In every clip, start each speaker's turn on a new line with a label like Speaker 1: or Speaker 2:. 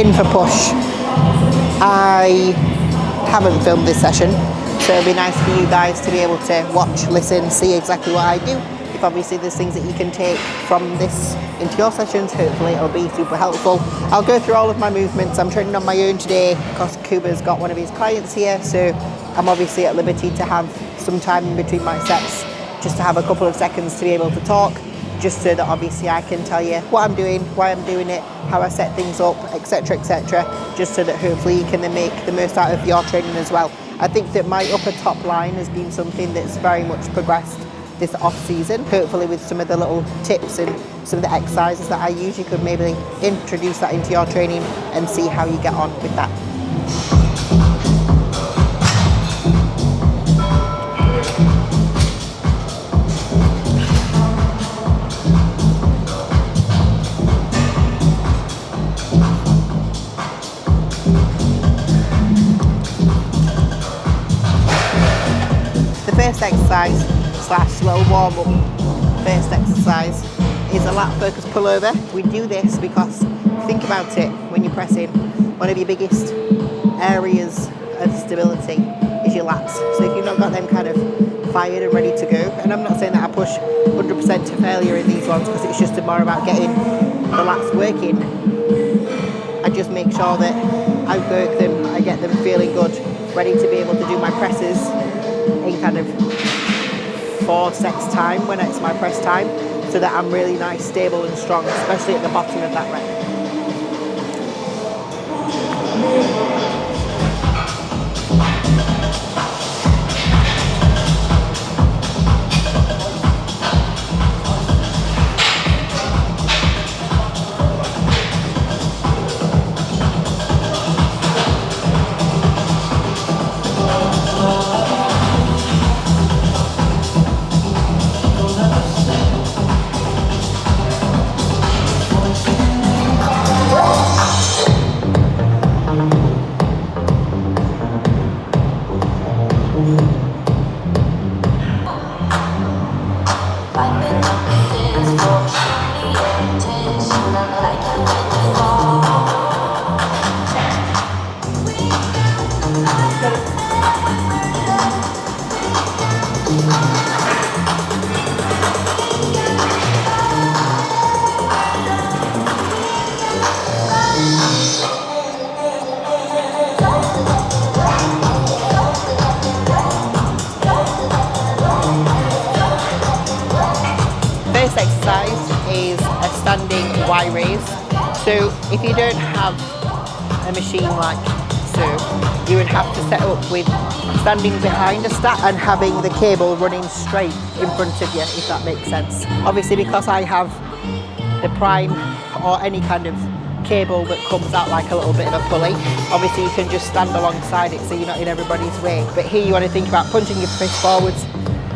Speaker 1: in for push. I haven't filmed this session, so it'd be nice for you guys to be able to watch, listen, see exactly what I do. If obviously there's things that you can take from this into your sessions, hopefully it'll be super helpful. I'll go through all of my movements. I'm training on my own today because Kuba's got one of his clients here, so I'm obviously at liberty to have some time in between my sets, just to have a couple of seconds to be able to talk, just so that obviously I can tell you what I'm doing, why I'm doing it, how I set things up, etc, etc, just so that hopefully you can then make the most out of your training as well. I think that my upper top line has been something that's very much progressed this off season. Hopefully with some of the little tips and some of the exercises that I use, you could maybe introduce that into your training and see how you get on with that. The first exercise / little warm up first exercise is a lat-focused pullover. We do this because, think about it, when you're pressing, one of your biggest areas of stability is your lats. So if you've not got them kind of fired and ready to go, and I'm not saying that I push 100% to failure in these ones because it's just more about getting the lats working, I just make sure that I work them, I get them feeling good, ready to be able to do my presses in kind of 4 sets time when it's my press time, so that I'm really nice, stable and strong, especially at the bottom of that rep. First exercise is a standing Y raise. So if you don't have a machine like so, you would have to set up with standing behind a stack and having the cable running straight in front of you, if that makes sense. Obviously because I have the prime or any kind of cable that comes out like a little bit of a pulley, obviously you can just stand alongside it so you're not in everybody's way. But here you want to think about punching your fist forwards,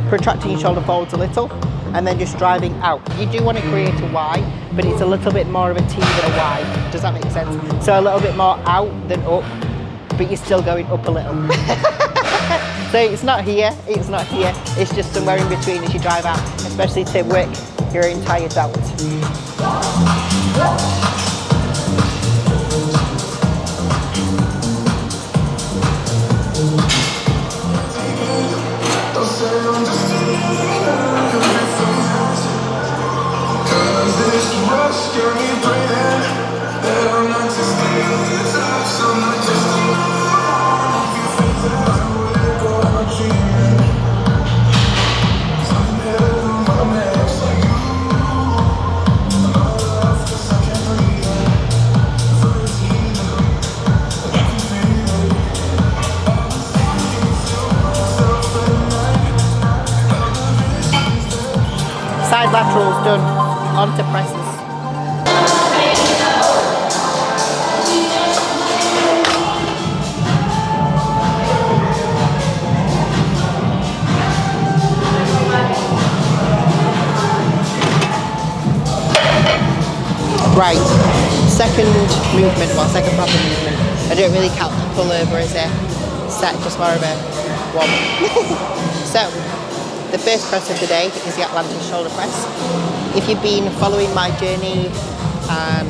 Speaker 1: protracting your shoulder forwards a little, and then just driving out. You do want to create a Y, but it's a little bit more of a T than a Y. Does that make sense? So a little bit more out than up, but you're still going up a little. So it's not here, it's not here. It's just somewhere in between as you drive out, especially to work your entire delt. Side laterals done, onto presses. Right, second movement, well, second proper movement. I don't really count the pullover as a set, just more of a one. So, the first press of the day is the Atlantic shoulder press. If you've been following my journey and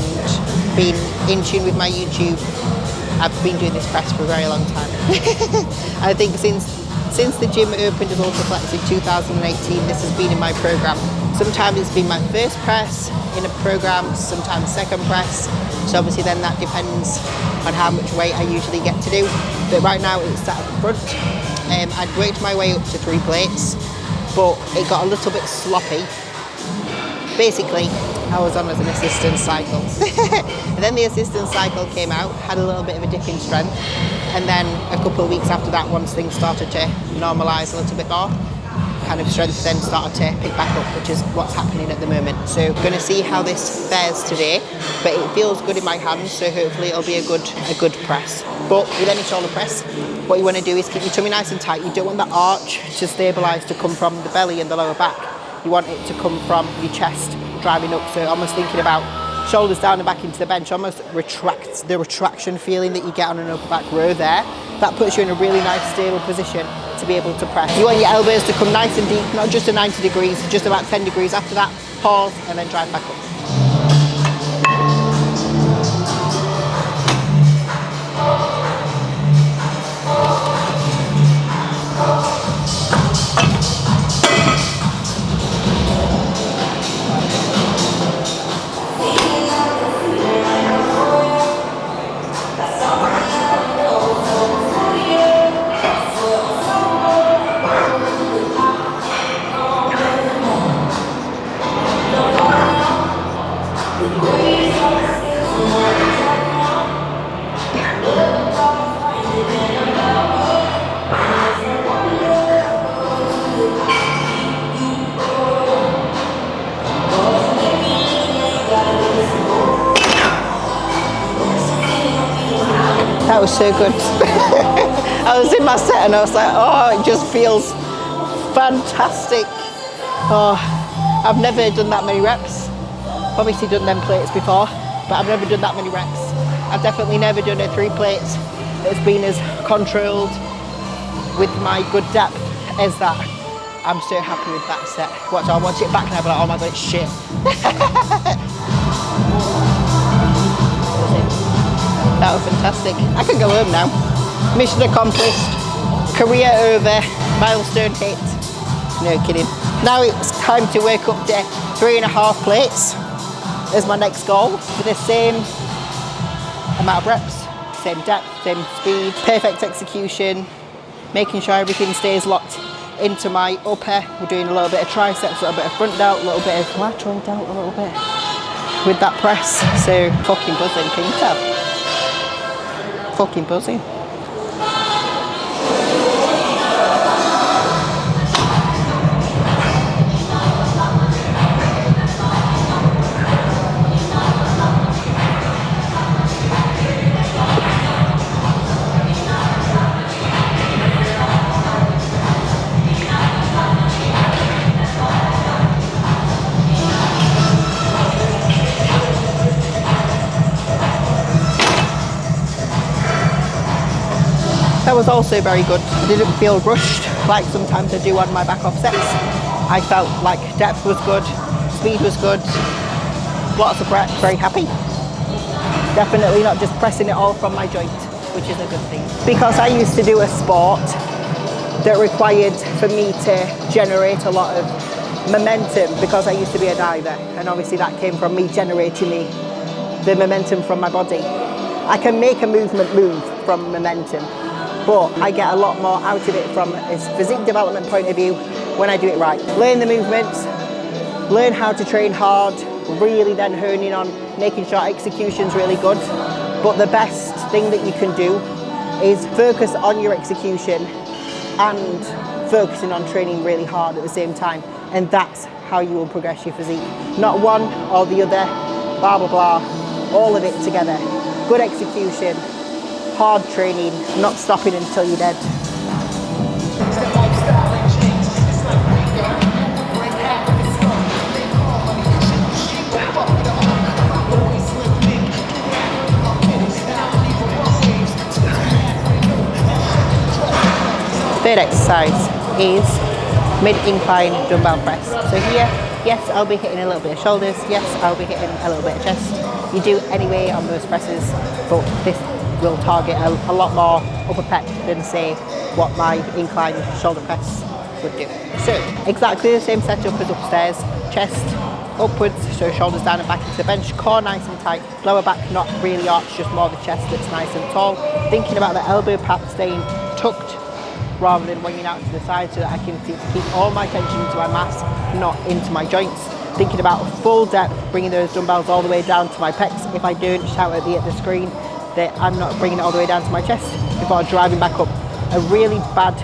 Speaker 1: being in tune with my YouTube, I've been doing this press for a very long time. I think since the gym opened as UltraFlex in 2018, this has been in my program. Sometimes it's been my first press in a program, sometimes second press. So obviously then that depends on how much weight I usually get to do. But right now it's at the front. I'd worked my way up to 3 plates, but it got a little bit sloppy. Basically, I was on as an assistance cycle. And then the assistance cycle came out, had a little bit of a dip in strength. And then a couple of weeks after that, once things started to normalise a little bit more, kind of strength then started to pick back up, which is what's happening at the moment. So going to see how this fares today, but it feels good in my hands, so hopefully it'll be a good press. But with any shoulder press, what you want to do is keep your tummy nice and tight. You don't want the arch to stabilise to come from the belly and the lower back. You want it to come from your chest, driving up. So almost thinking about shoulders down and back into the bench, almost retracts the retraction feeling that you get on an upper back row there. That puts you in a really nice stable position to be able to press. You want your elbows to come nice and deep, not just at 90 degrees, just about 10 degrees. After that, pause and then drive back up. That was so good. I was in my set and I was like, oh, it just feels fantastic. Oh, I've never done that many reps. Obviously done them plates before, but I've never done that many reps. I've definitely never done a 3 plates that's been as controlled with my good depth as that. I'm so happy with that set. I'll watch it back and I'll be like, oh my god, it's shit. That was fantastic. I can go home now. Mission accomplished. Career over. Milestone hit. No kidding. Now it's time to work up to 3.5 plates as my next goal for the same amount of reps, same depth, same speed, perfect execution, making sure everything stays locked into my upper. We're doing a little bit of triceps, a little bit of front delt, a little bit of lateral delt, a little bit with that press. So fucking buzzing, can you tell? Fucking buzzing. That was also very good. I didn't feel rushed like sometimes I do on my back off sets. I felt like depth was good, speed was good, lots of breath, very happy. Definitely not just pressing it all from my joint, which is a good thing. Because I used to do a sport that required for me to generate a lot of momentum because I used to be a diver, and obviously that came from me generating the momentum from my body. I can make a movement move from momentum, but I get a lot more out of it from a physique development point of view when I do it right. Learn the movements, learn how to train hard, really then honing on making sure execution's really good. But the best thing that you can do is focus on your execution and focusing on training really hard at the same time. And that's how you will progress your physique. Not one or the other, blah, blah, blah, all of it together. Good execution, hard training, not stopping until you're dead. Third exercise is mid-incline dumbbell press. So here, yes, I'll be hitting a little bit of shoulders, yes, I'll be hitting a little bit of chest. you do anyway on those presses, but this will target a lot more upper pec than say what my incline shoulder press would do. So exactly the same setup as upstairs, chest upwards, so shoulders down and back into the bench, core nice and tight, lower back not really arched, just more the chest that's nice and tall. Thinking about the elbow pad staying tucked rather than winging out to the side so that I can keep all my tension into my mass, not into my joints. Thinking about full depth, bringing those dumbbells all the way down to my pecs. If I don't shout at the screen that I'm not bringing it all the way down to my chest before driving back up. A really bad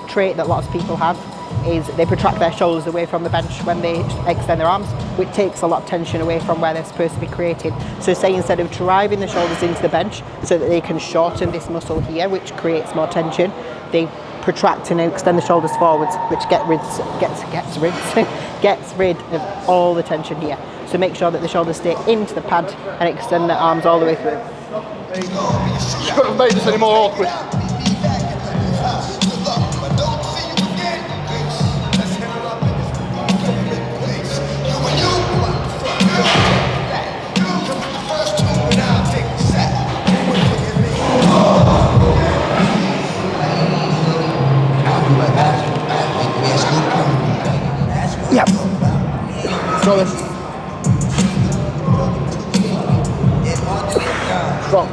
Speaker 1: trait that lots of people have is they protract their shoulders away from the bench when they extend their arms, which takes a lot of tension away from where they're supposed to be created. So say instead of driving the shoulders into the bench so that they can shorten this muscle here, which creates more tension, they protract and extend the shoulders forwards, which gets rid of all the tension here. So make sure that the shoulders stay into the pad and extend the arms all the way through.
Speaker 2: You couldn't have made this any more awkward.
Speaker 1: Yep.
Speaker 2: Throw this. Strong.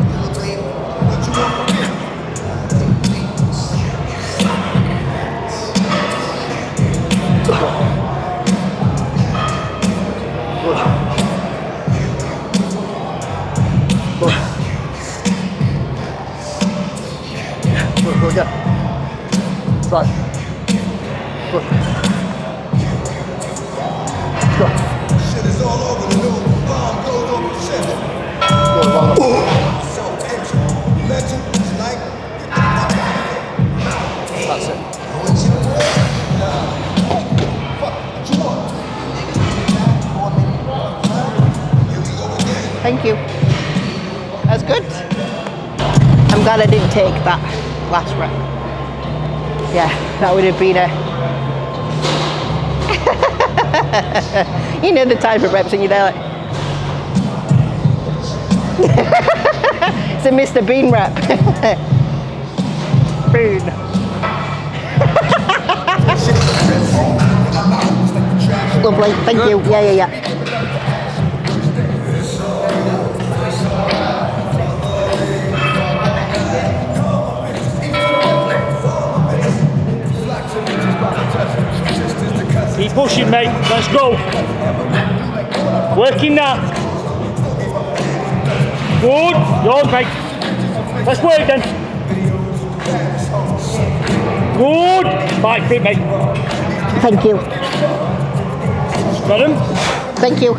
Speaker 2: Good. Good again. Right. Good. Go. Shit is all over the new bomb goes over the shit. That's it.
Speaker 1: Thank you. That's good. I'm glad I didn't take that last rep. Yeah, that would have been you know the type of reps when you're there like it's a Mr. Bean rep. Bean. Lovely, thank you. Yeah.
Speaker 3: Keep pushing, mate. Let's go. Working that. Good. You're on, mate. Let's work then. Good. Right, fit, mate.
Speaker 1: Thank you.
Speaker 3: Got him?
Speaker 1: Thank you.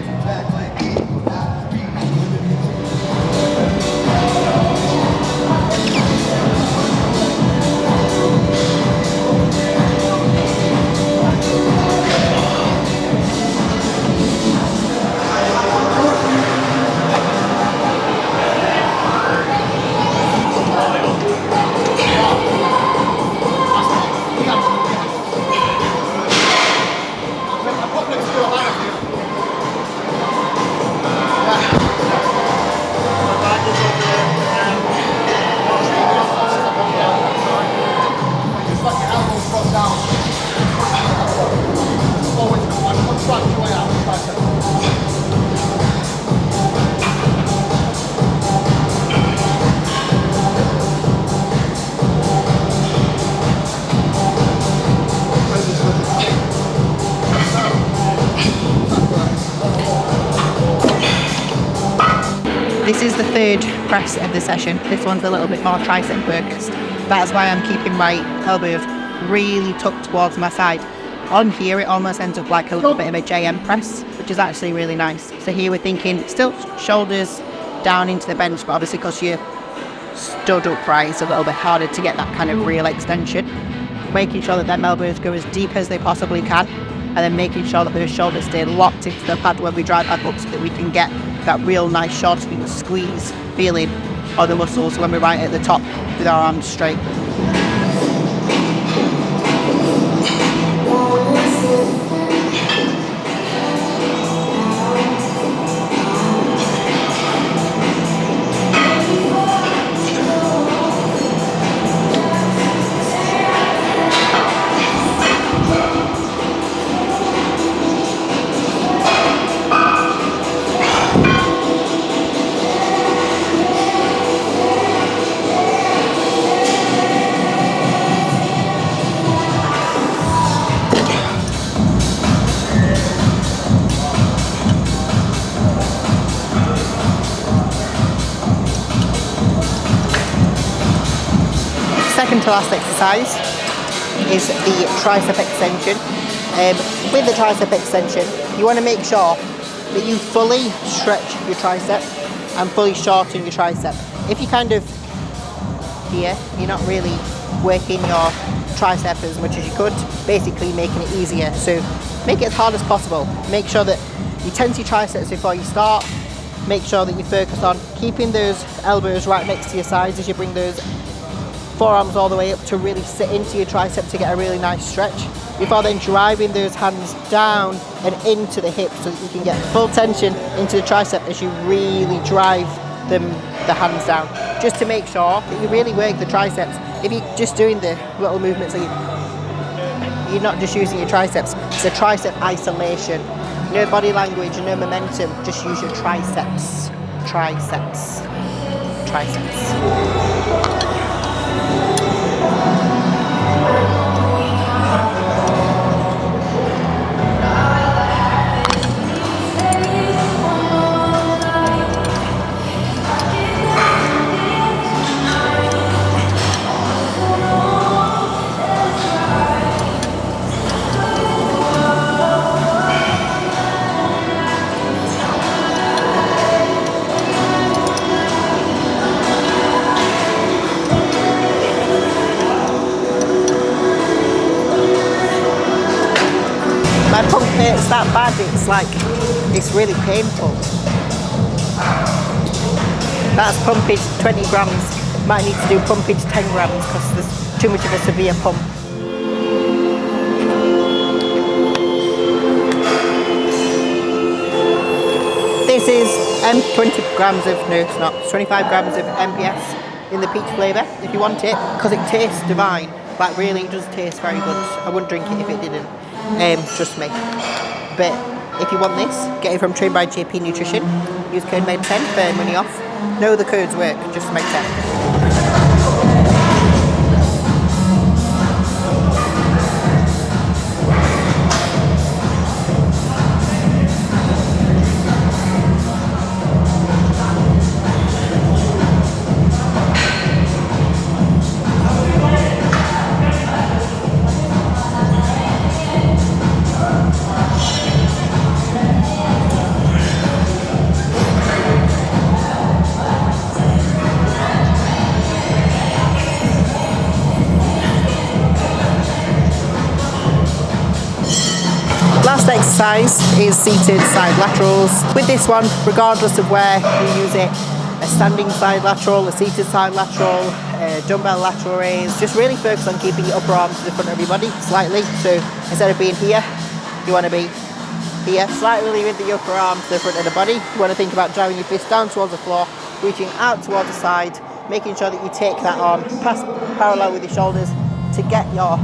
Speaker 1: This is the third press of the session. This one's a little bit more tricep focused. That's why I'm keeping my elbows really tucked towards my side. On here it almost ends up like a little bit of a JM press, which is actually really nice. So here we're thinking still shoulders down into the bench, but obviously because you're stood upright it's a little bit harder to get that kind of real extension. Making sure that them elbows go as deep as they possibly can, and then making sure that those shoulders stay locked into the pad when we drive back up so that we can get that real nice shortening squeeze feeling of the muscles when we're right at the top with our arms straight. second to last exercise is the tricep extension. With the tricep extension, you want to make sure that you fully stretch your tricep and fully shorten your tricep. If you kind of here, you're not really working your tricep as much as you could, basically making it easier. So make it as hard as possible. Make sure that you tense your triceps before you start. Make sure that you focus on keeping those elbows right next to your sides as you bring those forearms all the way up to really sit into your tricep to get a really nice stretch, before then driving those hands down and into the hips so that you can get full tension into the tricep as you really drive the hands down, just to make sure that you really work the triceps. If you're just doing the little movements, you're not just using your triceps, it's a tricep isolation. No body language, no momentum, just use your triceps. Triceps. My pump hurts that bad, it's really painful. That's pumpage 20 grams. Might need to do pumpage 10 grams because there's too much of a severe pump. This is 20 grams of, no it's not, 25 grams of MPS in the peach flavour if you want it, because it tastes divine. Like really, it does taste very good. I wouldn't drink it if it didn't. Trust me. But if you want this, get it from Trained by JP Nutrition. Use code MED10 for money off. No other codes work, just MED10. Last exercise is seated side laterals. With this one, regardless of where you use it, a standing side lateral, a seated side lateral, a dumbbell lateral raise, just really focus on keeping your upper arm to the front of your body slightly. So instead of being here, you want to be here, slightly with the upper arm to the front of the body. You want to think about driving your fist down towards the floor, reaching out towards the side, making sure that you take that arm past parallel with your shoulders to get your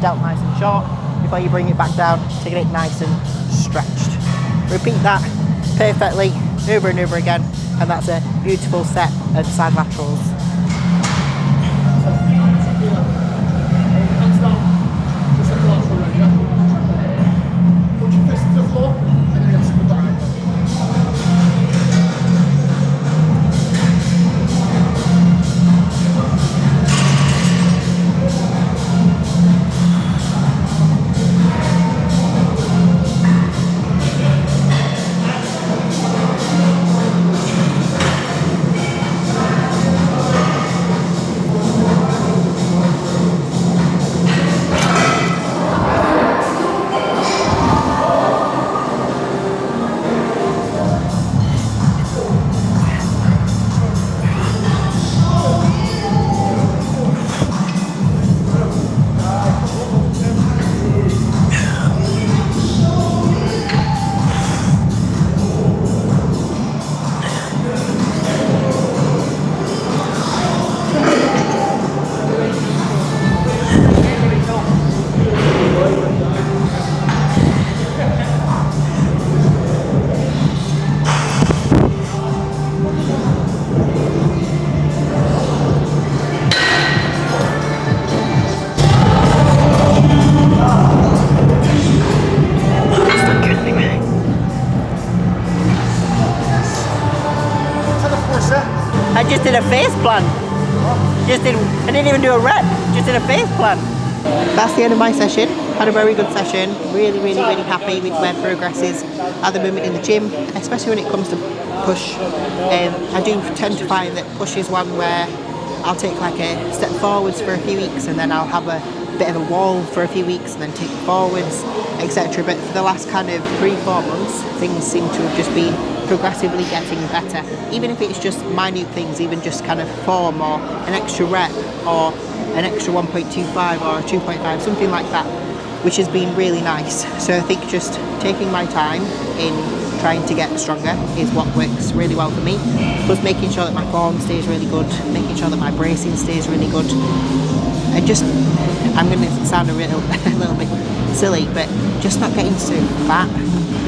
Speaker 1: delt nice and short, before you bring it back down to get it nice and stretched. Repeat that perfectly over and over again, and that's a beautiful set of side laterals. I just did a face plant. I didn't even do a rep, just did a face plant. That's the end of my session. Had a very good session. Really happy with where progress is at the moment in the gym, especially when it comes to push. I do tend to find that push is one where I'll take like a step forwards for a few weeks and then I'll have a bit of a wall for a few weeks and then take forwards, etc. But for the last kind of 3-4 months, things seem to have just been progressively getting better. Even if it's just minute things, even just kind of form or an extra rep or an extra 1.25 or a 2.5, something like that, which has been really nice. So I think just taking my time in trying to get stronger is what works really well for me. Plus making sure that my form stays really good, making sure that my bracing stays really good. And just, I'm going to sound a little bit silly, but just not getting so fat.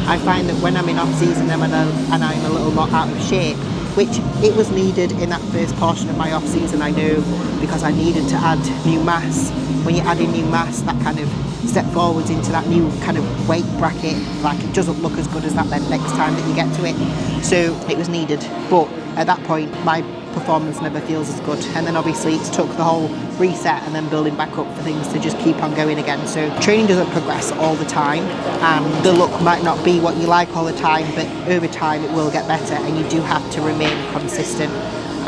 Speaker 1: I find that when I'm in off season and I'm a little more out of shape, which it was needed in that first portion of my off season, I know, because I needed to add new mass. When you add in new mass, that kind of step forwards into that new kind of weight bracket, like it doesn't look as good as that then next time that you get to it. So it was needed, but at that point my performance never feels as good, and then obviously it's took the whole reset and then building back up for things to just keep on going again. So training doesn't progress all the time, and the look might not be what you like all the time, but over time it will get better, and you do have to remain consistent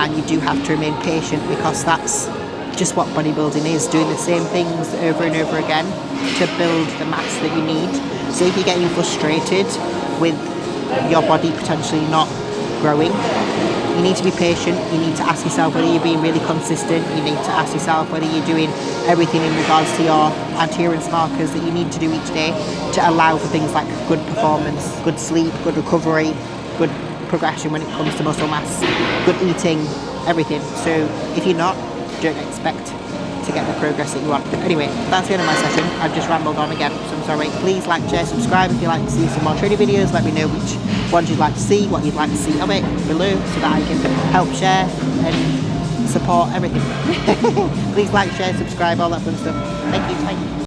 Speaker 1: and you do have to remain patient, because that's just what bodybuilding is, doing the same things over and over again to build the mass that you need. So if you're getting frustrated with your body potentially not growing, you need to be patient. You need to ask yourself whether you're being really consistent. You need to ask yourself whether you're doing everything in regards to your adherence markers that you need to do each day to allow for things like good performance, good sleep, good recovery, good progression when it comes to muscle mass, good eating, everything. So if you're not, don't expect to get the progress that you want. But anyway, that's the end of my session. I've just rambled on again, so I'm sorry. Please like, share, subscribe if you'd like to see some more training videos. Let me know which ones you'd like to see, what you'd like to see of it below, so that I can help share and support everything. Please like, share, subscribe, all that fun stuff. Thank you. Bye.